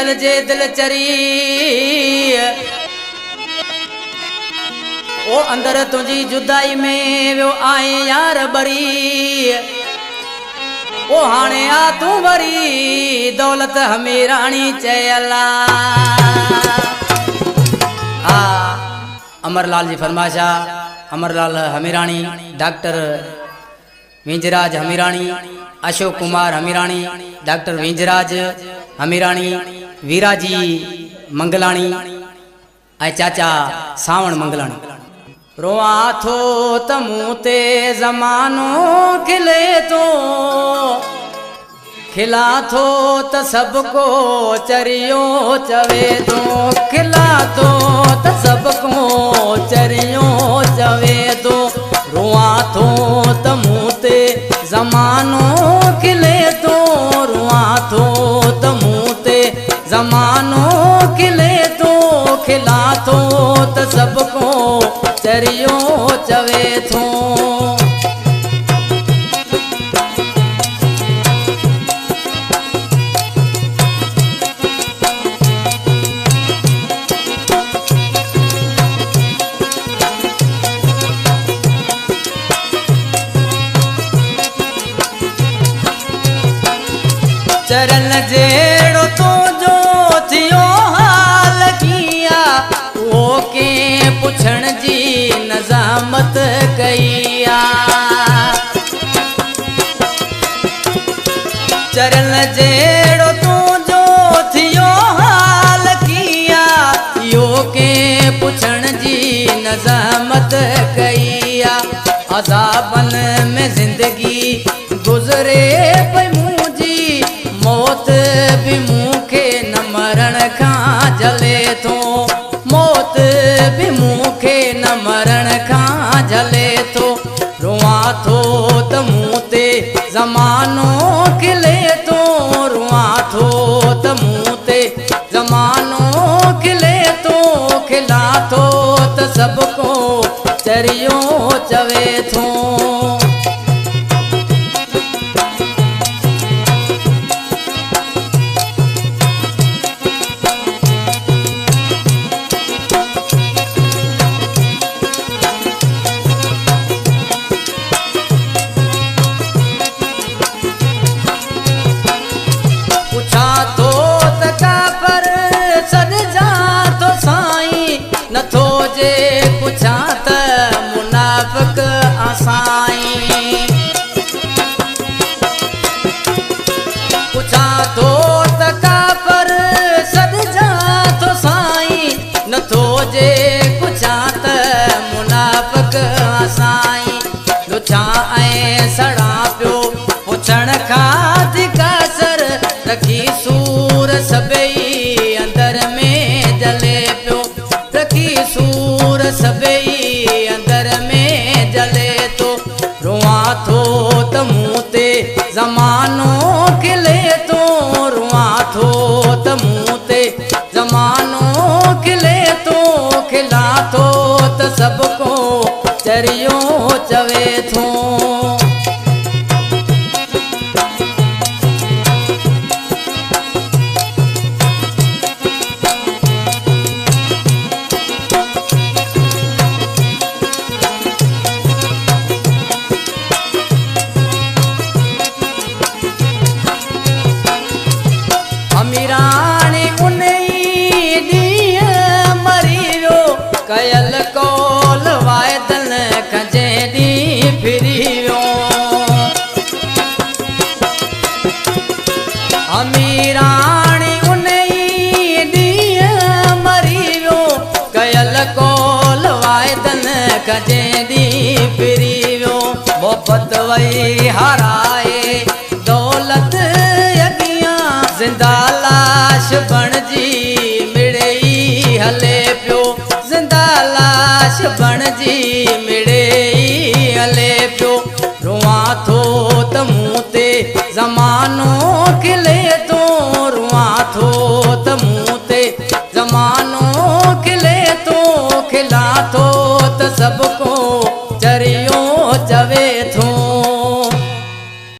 दिल जे दिल चरी ओ अंदर तुझी जुदाई में वो आए यार बरी ओ हाने आ तू बरी दौलत हमीरानी चयला अमरलाल जी फरमाशा अमरलाल हमीरानी डॉक्टर विंजराज हमीरानी अशोक कुमार हमीरानी डॉक्टर विंजराज हमीरानी वीराजी मंगलानी ऐं चाचा सावण मंगलानी रोआ थो तमूं ते ज़मानो खिले तो खिला थो त सबको चरियो चवे तो खिला थो त सबको चरियो चवे तो रोआ थो तमूं ते ज़मानो खिले तो रोआ थो तमूं ते ज़मानो खिले तो खिला थो त सबको चरियो चवे थो चरण जेड़ो तो जो थियो हाल किया वो के पुछण जी नजामत कईया चरण जेड़ो तो जो थियो हाल किया यो के पुछण जी नजामत कईया अज़ाबन में जिंदगी गुजरे पई मुंहिंजी मौत भी मूंखे न मरण खां जले थो मौत भी मूंखे न मरण खां जले थो रोआ थो त मूं ते ज़मानो खिले थो रोआ थो त मूं ते ज़मानो खिले थो खिला थो त सबको चरियो चवे थो नथो जे पुछा त मुनाफ़िक आसाई पुछा तो त काफ़र सॾिजा थो साईं नथो जे पुछा त मुनाफ़िक आसाई लुछा ऐं सड़ा पियो पुछण खां थी कासर रखी सूर सभई अंदर में जले पियो सूर सभई अंदर में जले तो रोआ थो त मूं ते ज़मानो खिले तो रोआ थो त मूं ते ज़मानो खिले तो खिला थो त सबको चरियो चवे थो अमीरानी उन्हीं ॾींहं मरी वियो कयल कौल वाइदन खजे ॾींहुं फिरी वियो अमीरानी उन्हीं ॾींहं मरी वियो कयल कौल वाइदन खजे ॾींहुं फिरी वियो मोहबत वई हाराए दौलत ज़िंदा लाश बणजी मिड़ई हले पियो ज़िंदा लाश बणजी मिड़ई हले पियो रोआ थो त मूं ते ज़मानो खिले थो रोआ थो त मूं ते ज़मानो